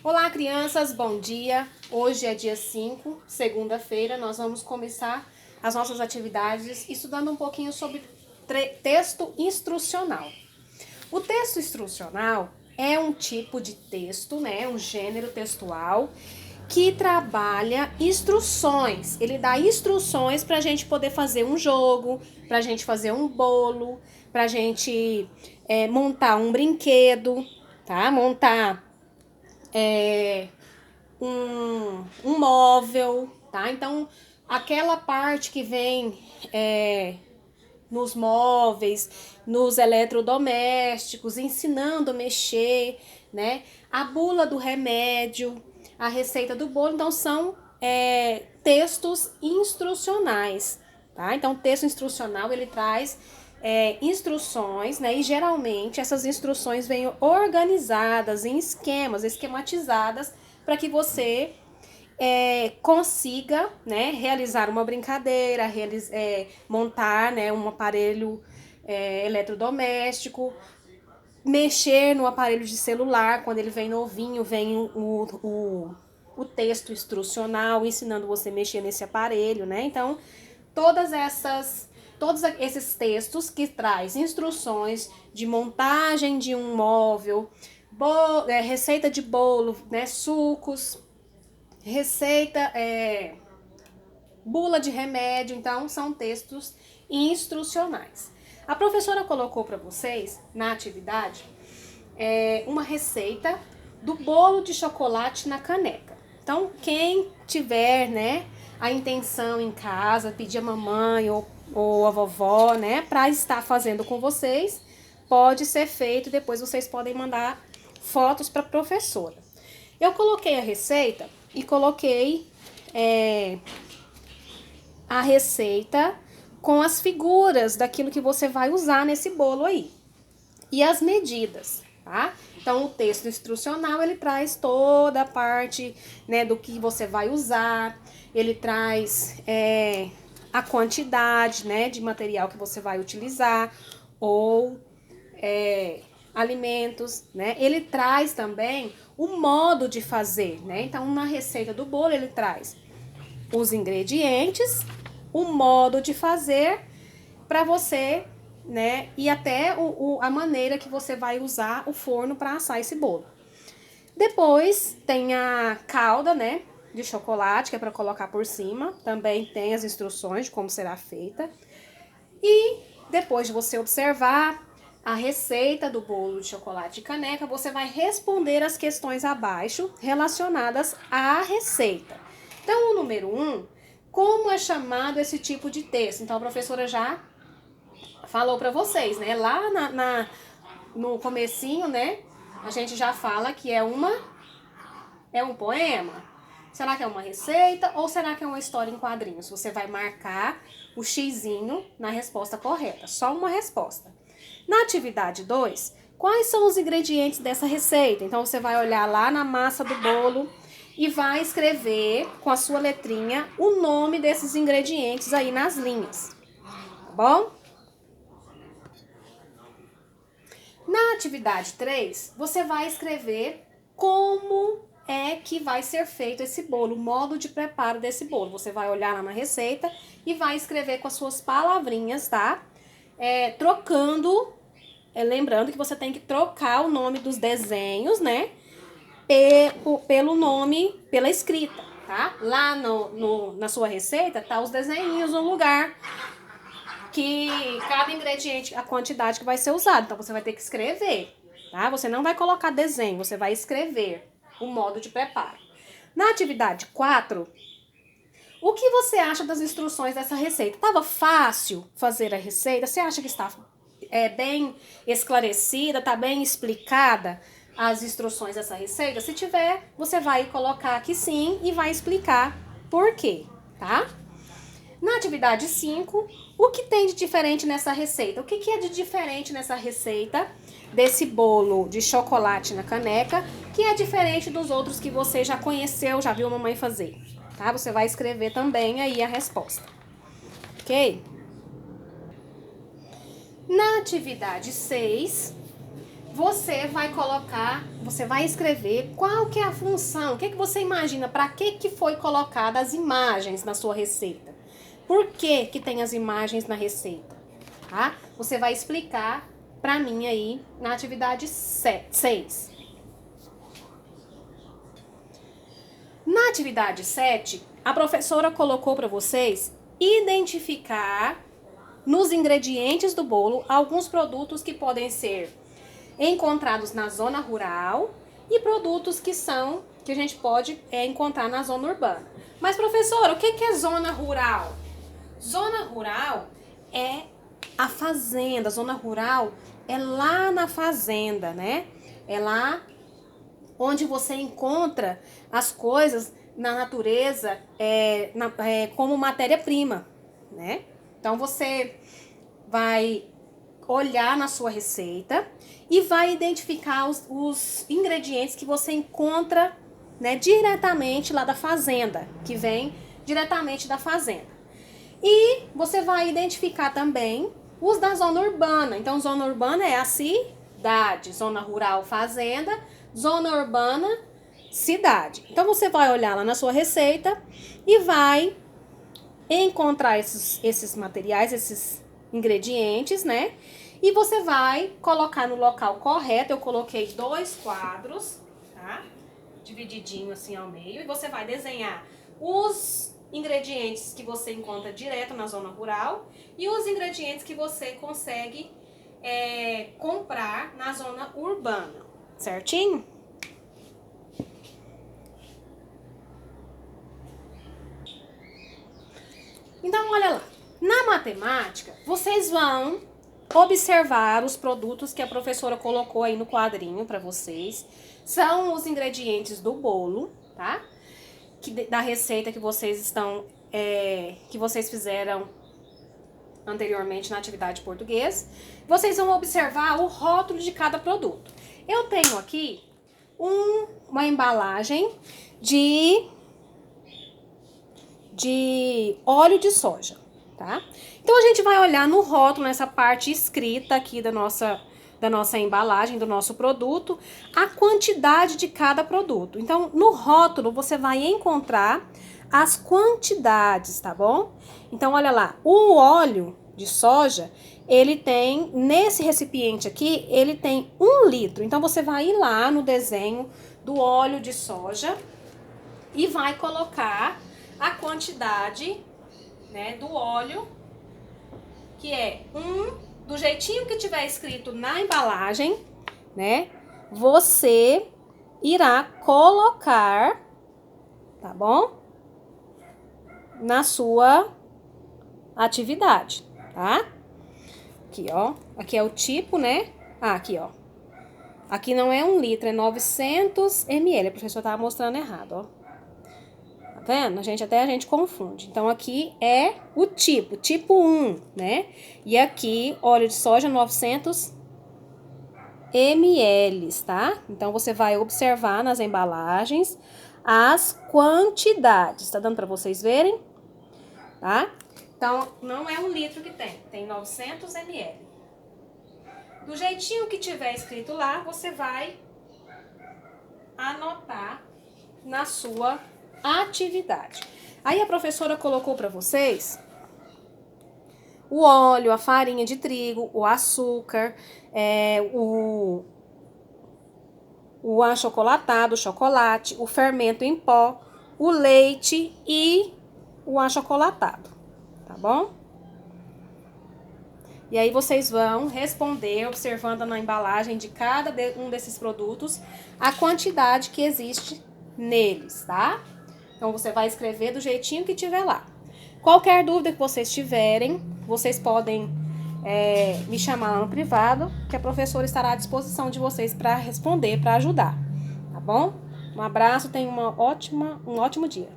Olá, crianças, bom dia. Hoje é dia 5, segunda-feira. Nós vamos começar as nossas atividades estudando um pouquinho sobre texto instrucional. O texto instrucional é um tipo de texto, né, um gênero textual que trabalha instruções. Ele dá instruções para a gente poder fazer um jogo, para a gente fazer um bolo, para a gente montar um brinquedo, tá? Montar um móvel, tá? Então, aquela parte que vem nos móveis, nos eletrodomésticos, ensinando a mexer, né? A bula do remédio, a receita do bolo, então são textos instrucionais, tá? Então, o texto instrucional, ele traz instruções, né? E geralmente essas instruções vêm organizadas em esquemas, esquematizadas, para que você consiga, né, realizar uma brincadeira, montar, né, um aparelho eletrodoméstico, mexer no aparelho de celular. Quando ele vem novinho, vem o texto instrucional ensinando você a mexer nesse aparelho, né? Então, todos esses textos que traz instruções de montagem de um móvel, receita de bolo, né, sucos, receita, bula de remédio, então são textos instrucionais. A professora colocou para vocês na atividade uma receita do bolo de chocolate na caneca. Então, quem tiver, né, a intenção em casa, pedir a mamãe ou a vovó, né, para estar fazendo com vocês, pode ser feito. Depois vocês podem mandar fotos para a professora. Eu coloquei a receita e coloquei a receita com as figuras daquilo que você vai usar nesse bolo aí. E as medidas, tá? Então, o texto instrucional, ele traz toda a parte, né, do que você vai usar. Ele traz a quantidade, né, de material que você vai utilizar ou alimentos, né? Ele traz também o modo de fazer, né? Então, na receita do bolo, ele traz os ingredientes, o modo de fazer para você, né? E até a maneira que você vai usar o forno para assar esse bolo. Depois tem a calda, né? De chocolate, que é para colocar por cima. Também tem as instruções de como será feita. E depois de você observar a receita do bolo de chocolate de caneca, você vai responder as questões abaixo relacionadas à receita. Então, o número 1, como é chamado esse tipo de texto? Então, a professora já falou para vocês, né? Lá no comecinho, né? A gente já fala que é um poema. Será que é uma receita ou será que é uma história em quadrinhos? Você vai marcar o xizinho na resposta correta. Só uma resposta. Na atividade 2, quais são os ingredientes dessa receita? Então, você vai olhar lá na massa do bolo e vai escrever com a sua letrinha o nome desses ingredientes aí nas linhas. Tá bom? Na atividade 3, você vai escrever como é que vai ser feito esse bolo, o modo de preparo desse bolo. Você vai olhar lá na receita e vai escrever com as suas palavrinhas, tá? Trocando, lembrando que você tem que trocar o nome dos desenhos, né? Pelo nome, pela escrita, tá? Lá na sua receita tá os desenhinhos no lugar que cada ingrediente, a quantidade que vai ser usada. Então, você vai ter que escrever, tá? Você não vai colocar desenho, você vai escrever o modo de preparo. Na atividade 4, o que você acha das instruções dessa receita? Estava fácil fazer a receita? Você acha que está bem esclarecida, está bem explicada as instruções dessa receita? Se tiver, você vai colocar que sim e vai explicar por quê, tá? Na atividade 5, o que tem de diferente nessa receita? O que é de diferente nessa receita desse bolo de chocolate na caneca, que é diferente dos outros que você já conheceu, já viu a mamãe fazer? Tá? Você vai escrever também aí a resposta. Ok? Na atividade 6, você vai colocar, você vai escrever qual que é a função, o que você imagina, para que foi colocada as imagens na sua receita. Por que tem as imagens na receita? Tá? Você vai explicar para mim aí na atividade 6. Na atividade 7, a professora colocou para vocês identificar nos ingredientes do bolo alguns produtos que podem ser encontrados na zona rural e produtos que a gente pode encontrar na zona urbana. Mas, professora, o que é zona rural? Zona rural é a fazenda. Zona rural é lá na fazenda, né? É lá onde você encontra as coisas na natureza como matéria-prima, né? Então, você vai olhar na sua receita e vai identificar os ingredientes que você encontra, né, diretamente lá da fazenda, que vem diretamente da fazenda. E você vai identificar também os da zona urbana. Então, zona urbana é a cidade, zona rural, fazenda, zona urbana, cidade. Então, você vai olhar lá na sua receita e vai encontrar esses materiais, esses ingredientes, né? E você vai colocar no local correto. Eu coloquei 2 quadros, tá? Divididinho assim ao meio. E você vai desenhar os ingredientes que você encontra direto na zona rural e os ingredientes que você consegue comprar na zona urbana, certinho? Então, olha lá. Na matemática, vocês vão observar os produtos que a professora colocou aí no quadrinho para vocês. São os ingredientes do bolo, tá? Da receita que vocês fizeram anteriormente na atividade português. Vocês vão observar o rótulo de cada produto. Eu tenho aqui uma embalagem de óleo de soja, tá? Então, a gente vai olhar no rótulo, nessa parte escrita aqui da nossa embalagem, do nosso produto, a quantidade de cada produto. Então, no rótulo, você vai encontrar as quantidades, tá bom? Então, olha lá, o óleo de soja, ele tem, nesse recipiente aqui, ele tem 1 litro. Então, você vai ir lá no desenho do óleo de soja e vai colocar a quantidade, né, do óleo, que é do jeitinho que tiver escrito na embalagem, né? Você irá colocar, tá bom? Na sua atividade, tá? Aqui, ó. Aqui é o tipo, né? Aqui, ó. Aqui não é 1 litro, é 900 ml. A professora tava mostrando errado, ó. Tá vendo? A gente confunde. Então, aqui é o tipo 1, né? E aqui, óleo de soja, 900 ml, tá? Então, você vai observar nas embalagens as quantidades. Tá dando pra vocês verem? Tá? Então, não é 1 litro que tem 900 ml. Do jeitinho que tiver escrito lá, você vai anotar na sua atividade. Aí a professora colocou para vocês o óleo, a farinha de trigo, o açúcar, o achocolatado, o chocolate, o fermento em pó, o leite e o achocolatado, tá bom? E aí vocês vão responder observando na embalagem de cada um desses produtos a quantidade que existe neles, tá? Então, você vai escrever do jeitinho que tiver lá. Qualquer dúvida que vocês tiverem, vocês podem me chamar lá no privado, que a professora estará à disposição de vocês para responder, para ajudar, tá bom? Um abraço, tenham um ótimo dia.